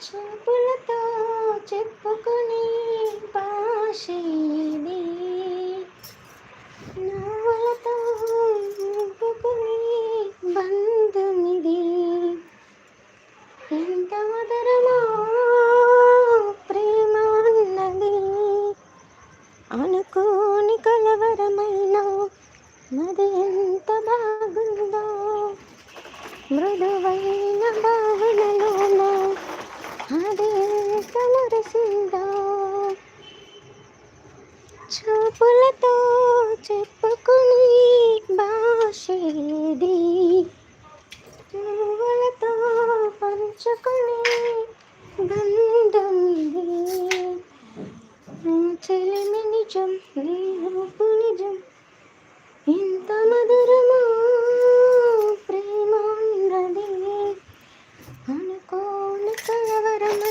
చూపులతో చెప్పుకుని భాషేది, నవ్వులతో నింపుకుని బంధమిది. ఎంత మధురమో ప్రేమ అన్నది, అనుకోని కలవరమైన మది ఎంత బాగుందో, మృదువైన భావనలోన అది ఎంత మురిసిందో. చూపులతో చెప్పుకుని భాషేది, పువ్వులతో పంచుకుని బంధమిది. చెలిమి నిజం, నీ రూపు నిజం, ఎంత మధురమో ప్రేమ ఉన్నది, అనుకోని కలవరమ